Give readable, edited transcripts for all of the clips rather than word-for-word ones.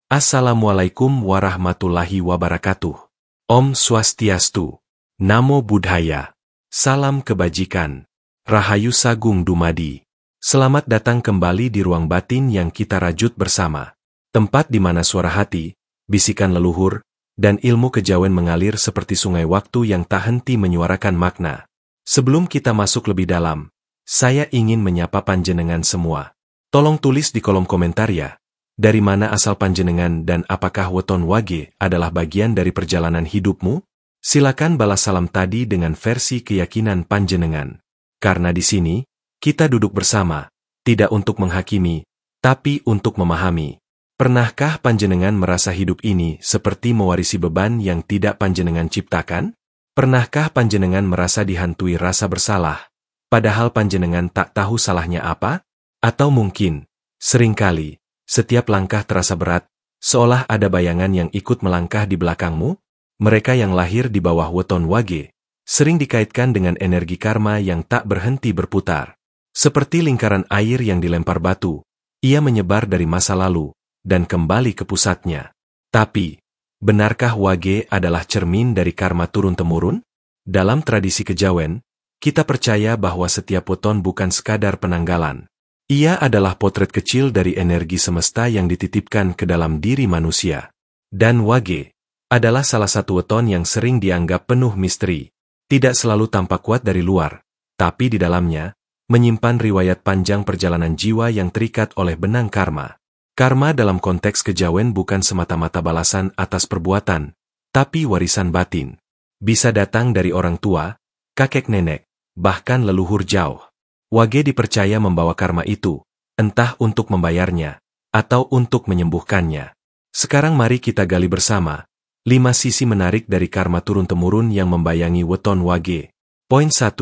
Assalamualaikum warahmatullahi wabarakatuh. Om Swastiastu. Namo Buddhaya. Salam kebajikan. Rahayu Sagung Dumadi. Selamat datang kembali di ruang batin yang kita rajut bersama. Tempat di mana suara hati, bisikan leluhur, dan ilmu kejawen mengalir seperti sungai waktu yang tak henti menyuarakan makna. Sebelum kita masuk lebih dalam, saya ingin menyapa panjenengan semua. Tolong tulis di kolom komentar ya, dari mana asal panjenengan dan apakah weton wage adalah bagian dari perjalanan hidupmu? Silakan balas salam tadi dengan versi keyakinan panjenengan. Karena di sini, kita duduk bersama, tidak untuk menghakimi, tapi untuk memahami. Pernahkah panjenengan merasa hidup ini seperti mewarisi beban yang tidak panjenengan ciptakan? Pernahkah panjenengan merasa dihantui rasa bersalah, padahal panjenengan tak tahu salahnya apa? Atau mungkin, seringkali, setiap langkah terasa berat, seolah ada bayangan yang ikut melangkah di belakangmu? Mereka yang lahir di bawah weton wage, sering dikaitkan dengan energi karma yang tak berhenti berputar. Seperti lingkaran air yang dilempar batu, ia menyebar dari masa lalu, dan kembali ke pusatnya. Tapi, benarkah wage adalah cermin dari karma turun-temurun? Dalam tradisi kejawen, kita percaya bahwa setiap weton bukan sekadar penanggalan. Ia adalah potret kecil dari energi semesta yang dititipkan ke dalam diri manusia. Dan wage adalah salah satu weton yang sering dianggap penuh misteri. Tidak selalu tampak kuat dari luar, tapi di dalamnya, menyimpan riwayat panjang perjalanan jiwa yang terikat oleh benang karma. Karma dalam konteks kejawen bukan semata-mata balasan atas perbuatan, tapi warisan batin. Bisa datang dari orang tua, kakek nenek, bahkan leluhur jauh. Wage dipercaya membawa karma itu, entah untuk membayarnya, atau untuk menyembuhkannya. Sekarang mari kita gali bersama 5 sisi menarik dari karma turun-temurun yang membayangi weton wage. Poin 1.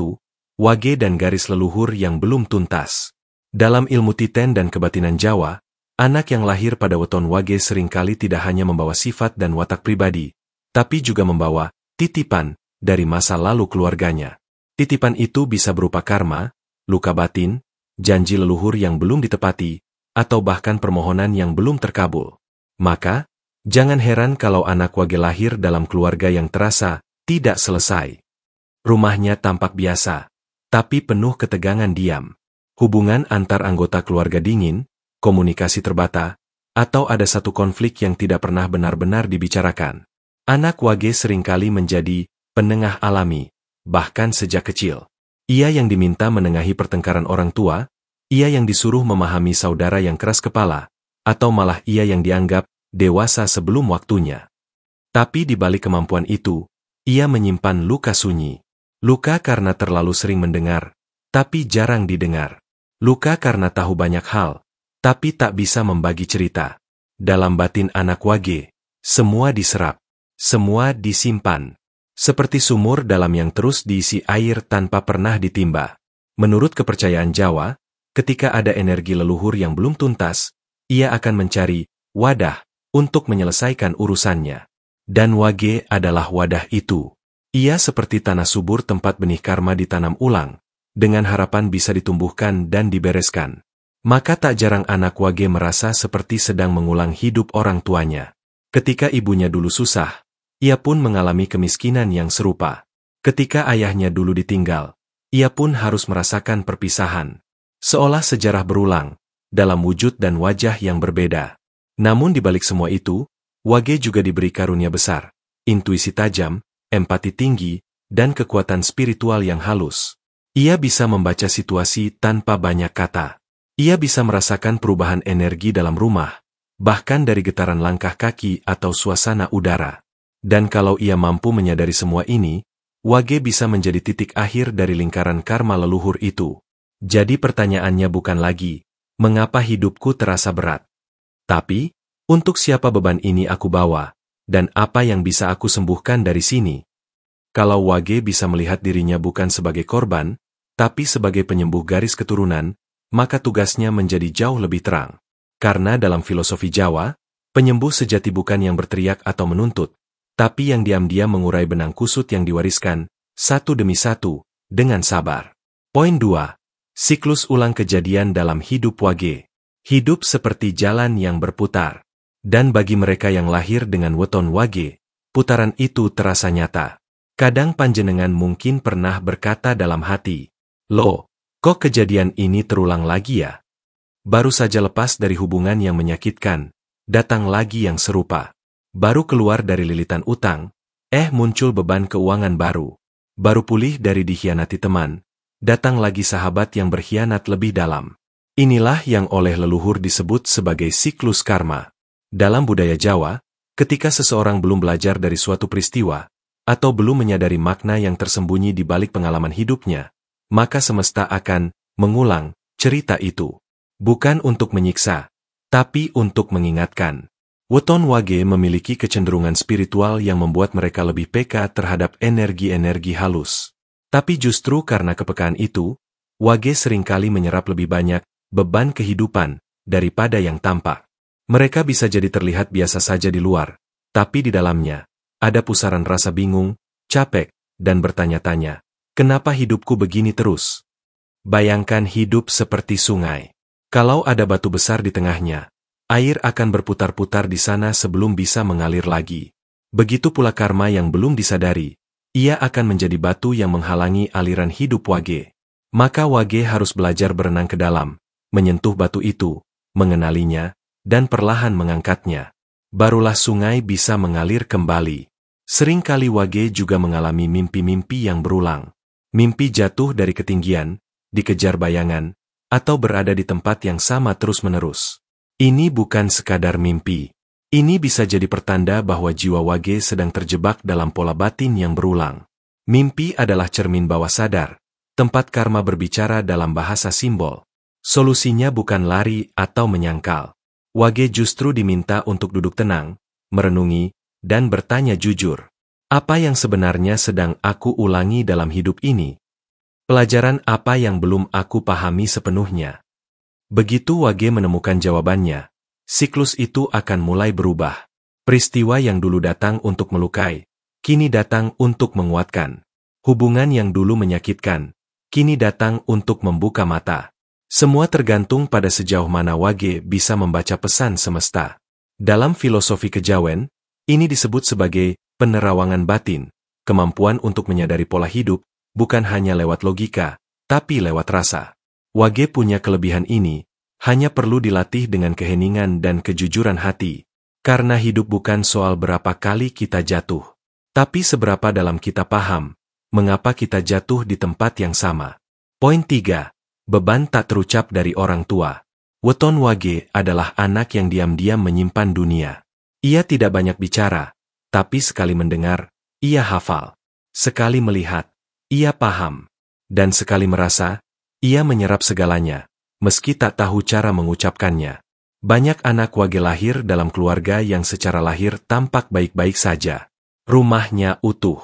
Wage dan garis leluhur yang belum tuntas. Dalam ilmu titen dan kebatinan Jawa, anak yang lahir pada weton wage seringkali tidak hanya membawa sifat dan watak pribadi, tapi juga membawa titipan dari masa lalu keluarganya. Titipan itu bisa berupa karma, luka batin, janji leluhur yang belum ditepati, atau bahkan permohonan yang belum terkabul. Maka, jangan heran kalau anak wage lahir dalam keluarga yang terasa tidak selesai. Rumahnya tampak biasa, tapi penuh ketegangan diam. Hubungan antar anggota keluarga dingin, komunikasi terbata, atau ada satu konflik yang tidak pernah benar-benar dibicarakan. Anak wage seringkali menjadi penengah alami, bahkan sejak kecil. Ia yang diminta menengahi pertengkaran orang tua, ia yang disuruh memahami saudara yang keras kepala, atau malah ia yang dianggap dewasa sebelum waktunya. Tapi di balik kemampuan itu, ia menyimpan luka sunyi. Luka karena terlalu sering mendengar, tapi jarang didengar. Luka karena tahu banyak hal, tapi tak bisa membagi cerita. Dalam batin anak wage, semua diserap, semua disimpan. Seperti sumur dalam yang terus diisi air tanpa pernah ditimba. Menurut kepercayaan Jawa, ketika ada energi leluhur yang belum tuntas, ia akan mencari wadah untuk menyelesaikan urusannya. Dan wage adalah wadah itu. Ia seperti tanah subur tempat benih karma ditanam ulang, dengan harapan bisa ditumbuhkan dan dibereskan. Maka tak jarang anak wage merasa seperti sedang mengulang hidup orang tuanya. Ketika ibunya dulu susah, ia pun mengalami kemiskinan yang serupa. Ketika ayahnya dulu ditinggal, ia pun harus merasakan perpisahan. Seolah sejarah berulang, dalam wujud dan wajah yang berbeda. Namun di balik semua itu, wage juga diberi karunia besar, intuisi tajam, empati tinggi, dan kekuatan spiritual yang halus. Ia bisa membaca situasi tanpa banyak kata. Ia bisa merasakan perubahan energi dalam rumah, bahkan dari getaran langkah kaki atau suasana udara. Dan kalau ia mampu menyadari semua ini, wage bisa menjadi titik akhir dari lingkaran karma leluhur itu. Jadi pertanyaannya bukan lagi, mengapa hidupku terasa berat? Tapi, untuk siapa beban ini aku bawa, dan apa yang bisa aku sembuhkan dari sini? Kalau wage bisa melihat dirinya bukan sebagai korban, tapi sebagai penyembuh garis keturunan, maka tugasnya menjadi jauh lebih terang. Karena dalam filosofi Jawa, penyembuh sejati bukan yang berteriak atau menuntut, tapi yang diam-diam mengurai benang kusut yang diwariskan, satu demi satu, dengan sabar. Poin 2. Siklus ulang kejadian dalam hidup wage. Hidup seperti jalan yang berputar. Dan bagi mereka yang lahir dengan weton Wage, putaran itu terasa nyata. Kadang panjenengan mungkin pernah berkata dalam hati, "Loh, kok kejadian ini terulang lagi ya?" Baru saja lepas dari hubungan yang menyakitkan, datang lagi yang serupa. Baru keluar dari lilitan utang, muncul beban keuangan baru. Baru pulih dari dikhianati teman, datang lagi sahabat yang berkhianat lebih dalam. Inilah yang oleh leluhur disebut sebagai siklus karma. Dalam budaya Jawa, ketika seseorang belum belajar dari suatu peristiwa, atau belum menyadari makna yang tersembunyi di balik pengalaman hidupnya, maka semesta akan mengulang cerita itu. Bukan untuk menyiksa, tapi untuk mengingatkan. Weton Wage memiliki kecenderungan spiritual yang membuat mereka lebih peka terhadap energi-energi halus. Tapi justru karena kepekaan itu, Wage seringkali menyerap lebih banyak beban kehidupan daripada yang tampak. Mereka bisa jadi terlihat biasa saja di luar, tapi di dalamnya ada pusaran rasa bingung, capek, dan bertanya-tanya, kenapa hidupku begini terus? Bayangkan hidup seperti sungai. Kalau ada batu besar di tengahnya, air akan berputar-putar di sana sebelum bisa mengalir lagi. Begitu pula karma yang belum disadari, ia akan menjadi batu yang menghalangi aliran hidup Wage. Maka Wage harus belajar berenang ke dalam, menyentuh batu itu, mengenalinya, dan perlahan mengangkatnya. Barulah sungai bisa mengalir kembali. Seringkali Wage juga mengalami mimpi-mimpi yang berulang. Mimpi jatuh dari ketinggian, dikejar bayangan, atau berada di tempat yang sama terus-menerus. Ini bukan sekadar mimpi. Ini bisa jadi pertanda bahwa jiwa Wage sedang terjebak dalam pola batin yang berulang. Mimpi adalah cermin bawah sadar, tempat karma berbicara dalam bahasa simbol. Solusinya bukan lari atau menyangkal. Wage justru diminta untuk duduk tenang, merenungi, dan bertanya jujur. Apa yang sebenarnya sedang aku ulangi dalam hidup ini? Pelajaran apa yang belum aku pahami sepenuhnya? Begitu Wage menemukan jawabannya, siklus itu akan mulai berubah. Peristiwa yang dulu datang untuk melukai, kini datang untuk menguatkan. Hubungan yang dulu menyakitkan, kini datang untuk membuka mata. Semua tergantung pada sejauh mana Wage bisa membaca pesan semesta. Dalam filosofi kejawen, ini disebut sebagai penerawangan batin, kemampuan untuk menyadari pola hidup, bukan hanya lewat logika, tapi lewat rasa. Wage punya kelebihan ini, hanya perlu dilatih dengan keheningan dan kejujuran hati. Karena hidup bukan soal berapa kali kita jatuh, tapi seberapa dalam kita paham, mengapa kita jatuh di tempat yang sama. Poin 3. Beban tak terucap dari orang tua. Weton Wage adalah anak yang diam-diam menyimpan dunia. Ia tidak banyak bicara, tapi sekali mendengar, ia hafal. Sekali melihat, ia paham. Dan sekali merasa, ia menyerap segalanya, meski tak tahu cara mengucapkannya. Banyak anak Wage lahir dalam keluarga yang secara lahir tampak baik-baik saja. Rumahnya utuh.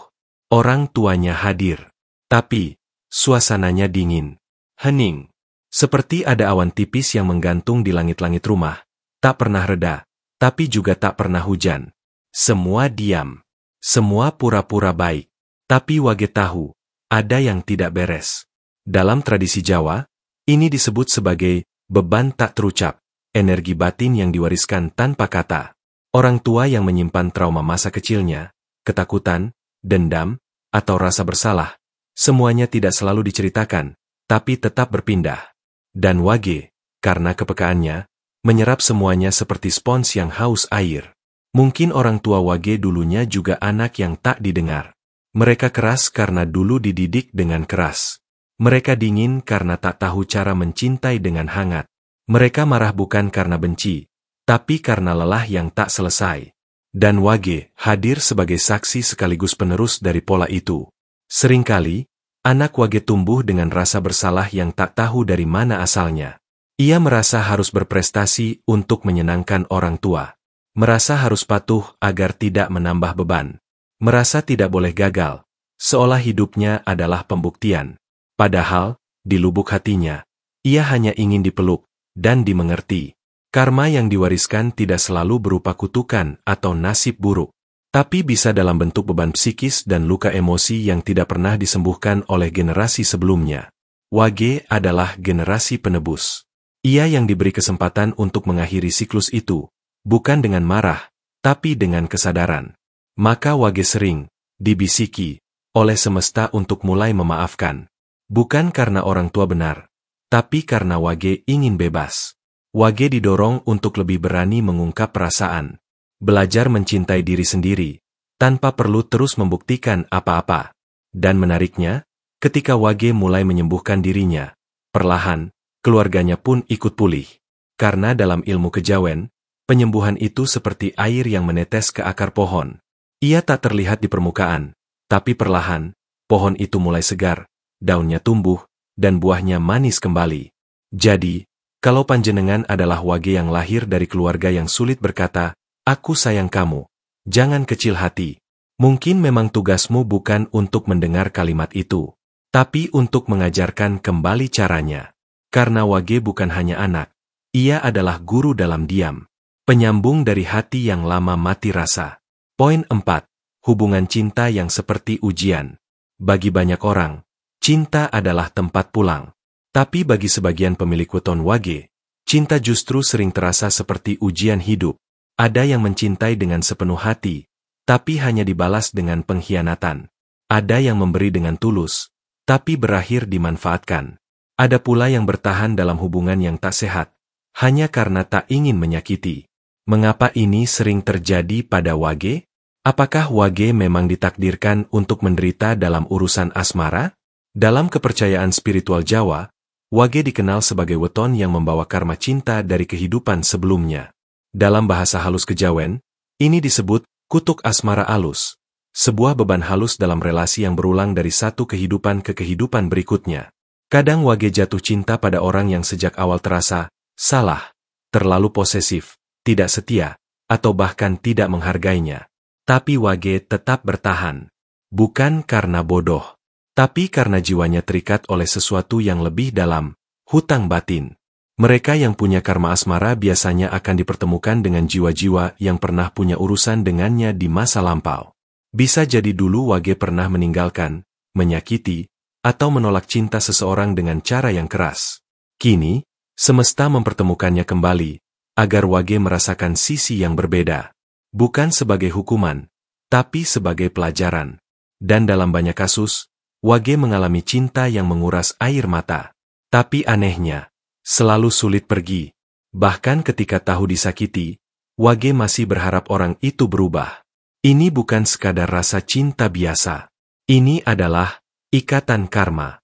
Orang tuanya hadir. Tapi, suasananya dingin. Hening. Seperti ada awan tipis yang menggantung di langit-langit rumah. Tak pernah reda, tapi juga tak pernah hujan. Semua diam. Semua pura-pura baik. Tapi Wage tahu, ada yang tidak beres. Dalam tradisi Jawa, ini disebut sebagai beban tak terucap, energi batin yang diwariskan tanpa kata. Orang tua yang menyimpan trauma masa kecilnya, ketakutan, dendam, atau rasa bersalah, semuanya tidak selalu diceritakan, tapi tetap berpindah. Dan Wage, karena kepekaannya, menyerap semuanya seperti spons yang haus air. Mungkin orang tua Wage dulunya juga anak yang tak didengar. Mereka keras karena dulu dididik dengan keras. Mereka dingin karena tak tahu cara mencintai dengan hangat. Mereka marah bukan karena benci, tapi karena lelah yang tak selesai. Dan Wage hadir sebagai saksi sekaligus penerus dari pola itu. Seringkali, anak Wage tumbuh dengan rasa bersalah yang tak tahu dari mana asalnya. Ia merasa harus berprestasi untuk menyenangkan orang tua. Merasa harus patuh agar tidak menambah beban. Merasa tidak boleh gagal, seolah hidupnya adalah pembuktian. Padahal, di lubuk hatinya, ia hanya ingin dipeluk dan dimengerti. Karma yang diwariskan tidak selalu berupa kutukan atau nasib buruk, tapi bisa dalam bentuk beban psikis dan luka emosi yang tidak pernah disembuhkan oleh generasi sebelumnya. Wage adalah generasi penebus. Ia yang diberi kesempatan untuk mengakhiri siklus itu, bukan dengan marah, tapi dengan kesadaran. Maka Wage sering dibisiki oleh semesta untuk mulai memaafkan. Bukan karena orang tua benar, tapi karena Wage ingin bebas. Wage didorong untuk lebih berani mengungkap perasaan, belajar mencintai diri sendiri, tanpa perlu terus membuktikan apa-apa. Dan menariknya, ketika Wage mulai menyembuhkan dirinya, perlahan, keluarganya pun ikut pulih. Karena dalam ilmu kejawen, penyembuhan itu seperti air yang menetes ke akar pohon. Ia tak terlihat di permukaan, tapi perlahan, pohon itu mulai segar, daunnya tumbuh, dan buahnya manis kembali. Jadi, kalau panjenengan adalah Wage yang lahir dari keluarga yang sulit berkata, "Aku sayang kamu," jangan kecil hati. Mungkin memang tugasmu bukan untuk mendengar kalimat itu, tapi untuk mengajarkan kembali caranya. Karena Wage bukan hanya anak, ia adalah guru dalam diam. Penyambung dari hati yang lama mati rasa. Poin 4. Hubungan cinta yang seperti ujian. Bagi banyak orang, cinta adalah tempat pulang. Tapi bagi sebagian pemilik weton Wage, cinta justru sering terasa seperti ujian hidup. Ada yang mencintai dengan sepenuh hati, tapi hanya dibalas dengan pengkhianatan. Ada yang memberi dengan tulus, tapi berakhir dimanfaatkan. Ada pula yang bertahan dalam hubungan yang tak sehat, hanya karena tak ingin menyakiti. Mengapa ini sering terjadi pada Wage? Apakah Wage memang ditakdirkan untuk menderita dalam urusan asmara? Dalam kepercayaan spiritual Jawa, Wage dikenal sebagai weton yang membawa karma cinta dari kehidupan sebelumnya. Dalam bahasa halus kejawen, ini disebut kutuk asmara alus, sebuah beban halus dalam relasi yang berulang dari satu kehidupan ke kehidupan berikutnya. Kadang Wage jatuh cinta pada orang yang sejak awal terasa salah, terlalu posesif, tidak setia, atau bahkan tidak menghargainya. Tapi Wage tetap bertahan. Bukan karena bodoh, tapi karena jiwanya terikat oleh sesuatu yang lebih dalam, hutang batin. Mereka yang punya karma asmara biasanya akan dipertemukan dengan jiwa-jiwa yang pernah punya urusan dengannya di masa lampau. Bisa jadi dulu Wage pernah meninggalkan, menyakiti, atau menolak cinta seseorang dengan cara yang keras. Kini, semesta mempertemukannya kembali, agar Wage merasakan sisi yang berbeda. Bukan sebagai hukuman, tapi sebagai pelajaran. Dan dalam banyak kasus, Wage mengalami cinta yang menguras air mata. Tapi anehnya, selalu sulit pergi. Bahkan ketika tahu disakiti, Wage masih berharap orang itu berubah. Ini bukan sekadar rasa cinta biasa. Ini adalah ikatan karma.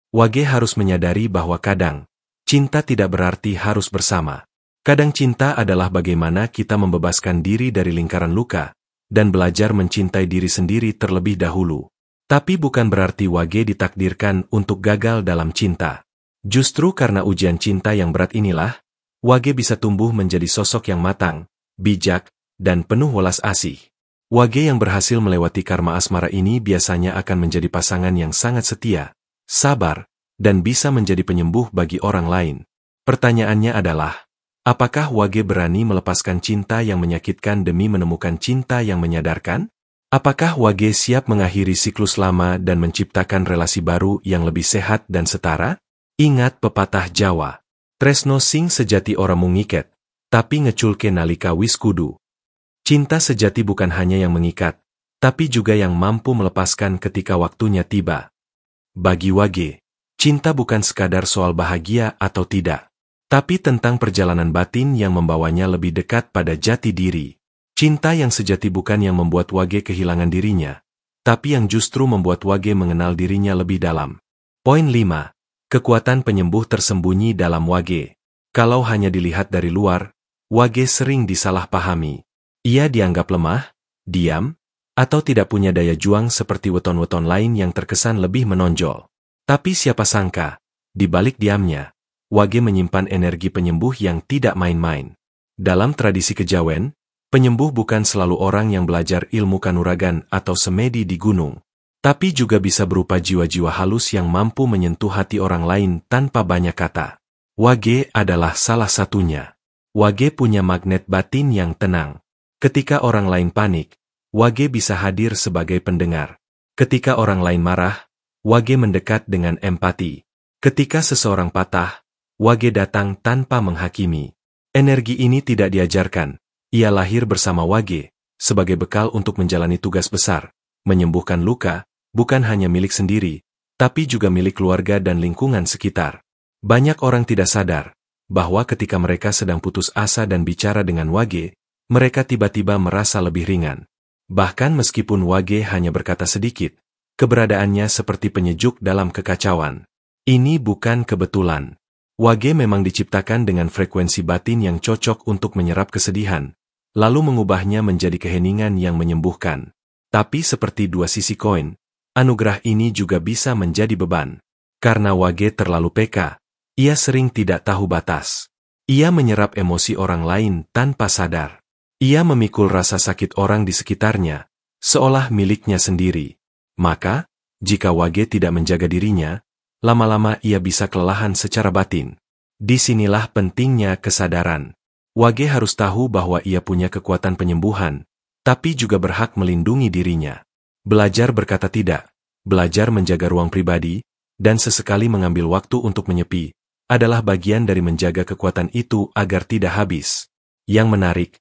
Wage harus menyadari bahwa kadang, cinta tidak berarti harus bersama. Kadang cinta adalah bagaimana kita membebaskan diri dari lingkaran luka, dan belajar mencintai diri sendiri terlebih dahulu. Tapi bukan berarti Wage ditakdirkan untuk gagal dalam cinta. Justru karena ujian cinta yang berat inilah, Wage bisa tumbuh menjadi sosok yang matang, bijak, dan penuh welas asih. Wage yang berhasil melewati karma asmara ini biasanya akan menjadi pasangan yang sangat setia, sabar, dan bisa menjadi penyembuh bagi orang lain. Pertanyaannya adalah, apakah Wage berani melepaskan cinta yang menyakitkan demi menemukan cinta yang menyadarkan? Apakah Wage siap mengakhiri siklus lama dan menciptakan relasi baru yang lebih sehat dan setara? Ingat pepatah Jawa, tresno sing sejati ora mung ngiket, tapi ngeculke nalika wis kudu. Cinta sejati bukan hanya yang mengikat, tapi juga yang mampu melepaskan ketika waktunya tiba. Bagi Wage, cinta bukan sekadar soal bahagia atau tidak, tapi tentang perjalanan batin yang membawanya lebih dekat pada jati diri. Cinta yang sejati bukan yang membuat Wage kehilangan dirinya, tapi yang justru membuat Wage mengenal dirinya lebih dalam. Poin 5. Kekuatan penyembuh tersembunyi dalam Wage. Kalau hanya dilihat dari luar, Wage sering disalahpahami. Ia dianggap lemah, diam, atau tidak punya daya juang seperti weton-weton lain yang terkesan lebih menonjol. Tapi siapa sangka, di balik diamnya, Wage menyimpan energi penyembuh yang tidak main-main. Dalam tradisi kejawen, penyembuh bukan selalu orang yang belajar ilmu kanuragan atau semedi di gunung, tapi juga bisa berupa jiwa-jiwa halus yang mampu menyentuh hati orang lain tanpa banyak kata. Wage adalah salah satunya. Wage punya magnet batin yang tenang. Ketika orang lain panik, Wage bisa hadir sebagai pendengar. Ketika orang lain marah, Wage mendekat dengan empati. Ketika seseorang patah, Wage datang tanpa menghakimi. Energi ini tidak diajarkan, Ia lahir bersama Wage, sebagai bekal untuk menjalani tugas besar, menyembuhkan luka, bukan hanya milik sendiri, tapi juga milik keluarga dan lingkungan sekitar. Banyak orang tidak sadar bahwa ketika mereka sedang putus asa dan bicara dengan Wage, mereka tiba-tiba merasa lebih ringan. Bahkan meskipun Wage hanya berkata sedikit, keberadaannya seperti penyejuk dalam kekacauan. Ini bukan kebetulan. Wage memang diciptakan dengan frekuensi batin yang cocok untuk menyerap kesedihan, lalu mengubahnya menjadi keheningan yang menyembuhkan. Tapi seperti dua sisi koin, anugerah ini juga bisa menjadi beban. Karena Wage terlalu peka, ia sering tidak tahu batas. Ia menyerap emosi orang lain tanpa sadar. Ia memikul rasa sakit orang di sekitarnya, seolah miliknya sendiri. Maka, jika Wage tidak menjaga dirinya, lama-lama ia bisa kelelahan secara batin. Disinilah pentingnya kesadaran. Wage harus tahu bahwa ia punya kekuatan penyembuhan, tapi juga berhak melindungi dirinya. Belajar berkata tidak, belajar menjaga ruang pribadi, dan sesekali mengambil waktu untuk menyepi, adalah bagian dari menjaga kekuatan itu agar tidak habis. Yang menarik,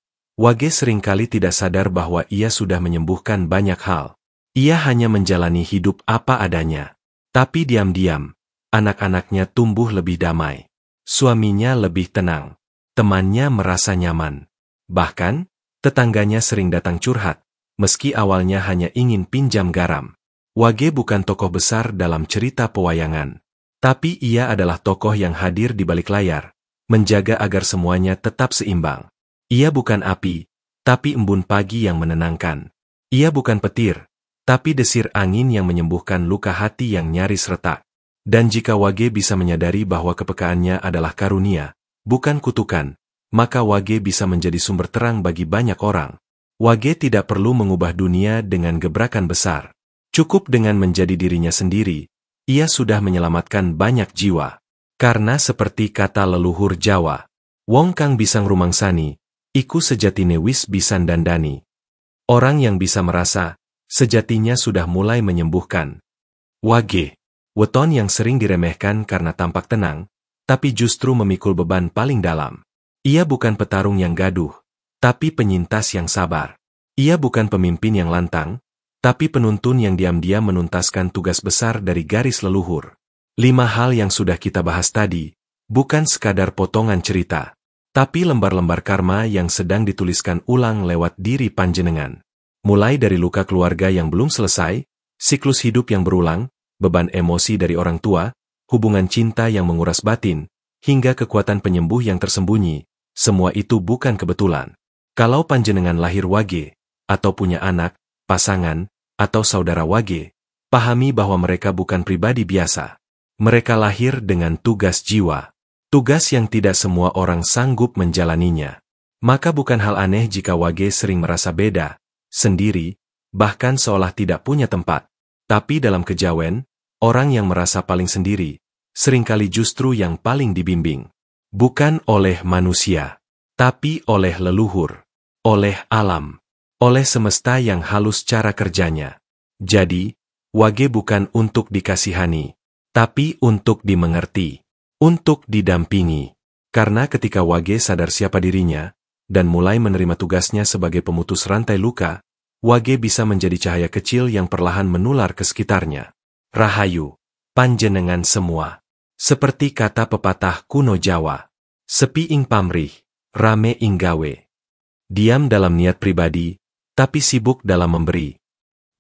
Wage seringkali tidak sadar bahwa ia sudah menyembuhkan banyak hal. Ia hanya menjalani hidup apa adanya. Tapi diam-diam, anak-anaknya tumbuh lebih damai. Suaminya lebih tenang. Temannya merasa nyaman. Bahkan, tetangganya sering datang curhat, meski awalnya hanya ingin pinjam garam. Wage bukan tokoh besar dalam cerita pewayangan. Tapi ia adalah tokoh yang hadir di balik layar, menjaga agar semuanya tetap seimbang. Ia bukan api, tapi embun pagi yang menenangkan. Ia bukan petir, tapi desir angin yang menyembuhkan luka hati yang nyaris retak. Dan jika Wage bisa menyadari bahwa kepekaannya adalah karunia, bukan kutukan, maka Wage bisa menjadi sumber terang bagi banyak orang. Wage tidak perlu mengubah dunia dengan gebrakan besar. Cukup dengan menjadi dirinya sendiri, ia sudah menyelamatkan banyak jiwa. Karena seperti kata leluhur Jawa, wong kang bisang rumangsani, iku sejatine wis bisan dandani. Orang yang bisa merasa, sejatinya sudah mulai menyembuhkan. Wage, weton yang sering diremehkan karena tampak tenang, tapi justru memikul beban paling dalam. Ia bukan petarung yang gaduh, tapi penyintas yang sabar. Ia bukan pemimpin yang lantang, tapi penuntun yang diam-diam menuntaskan tugas besar dari garis leluhur. 5 hal yang sudah kita bahas tadi, bukan sekadar potongan cerita, tapi lembar-lembar karma yang sedang dituliskan ulang lewat diri panjenengan. Mulai dari luka keluarga yang belum selesai, siklus hidup yang berulang, beban emosi dari orang tua, hubungan cinta yang menguras batin, hingga kekuatan penyembuh yang tersembunyi, semua itu bukan kebetulan. Kalau panjenengan lahir Wage, atau punya anak, pasangan, atau saudara Wage, pahami bahwa mereka bukan pribadi biasa. Mereka lahir dengan tugas jiwa. Tugas yang tidak semua orang sanggup menjalaninya. Maka bukan hal aneh jika Wage sering merasa beda, sendiri, bahkan seolah tidak punya tempat. Tapi dalam kejawen, orang yang merasa paling sendiri, seringkali justru yang paling dibimbing. Bukan oleh manusia, tapi oleh leluhur, oleh alam, oleh semesta yang halus cara kerjanya. Jadi, Wage bukan untuk dikasihani, tapi untuk dimengerti. Untuk didampingi. Karena ketika Wage sadar siapa dirinya, dan mulai menerima tugasnya sebagai pemutus rantai luka, Wage bisa menjadi cahaya kecil yang perlahan menular ke sekitarnya. Rahayu, panjenengan semua. Seperti kata pepatah kuno Jawa, sepi ing pamrih, rame ing gawe. Diam dalam niat pribadi, tapi sibuk dalam memberi.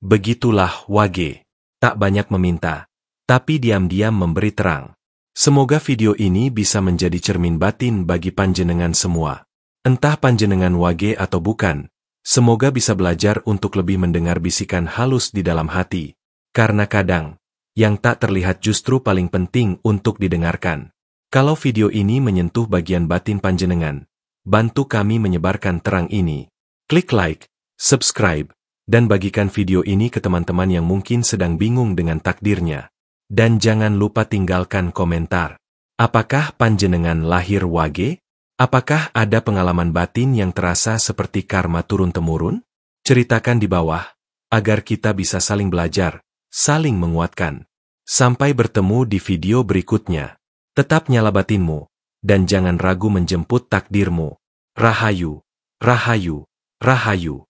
Begitulah Wage, tak banyak meminta, tapi diam-diam memberi terang. Semoga video ini bisa menjadi cermin batin bagi panjenengan semua. Entah panjenengan Wage atau bukan, semoga bisa belajar untuk lebih mendengar bisikan halus di dalam hati. Karena kadang, yang tak terlihat justru paling penting untuk didengarkan. Kalau video ini menyentuh bagian batin panjenengan, bantu kami menyebarkan terang ini. Klik like, subscribe, dan bagikan video ini ke teman-teman yang mungkin sedang bingung dengan takdirnya. Dan jangan lupa tinggalkan komentar. Apakah panjenengan lahir Wage? Apakah ada pengalaman batin yang terasa seperti karma turun-temurun? Ceritakan di bawah, agar kita bisa saling belajar, saling menguatkan. Sampai bertemu di video berikutnya. Tetap nyala batinmu, dan jangan ragu menjemput takdirmu. Rahayu. Rahayu, Rahayu.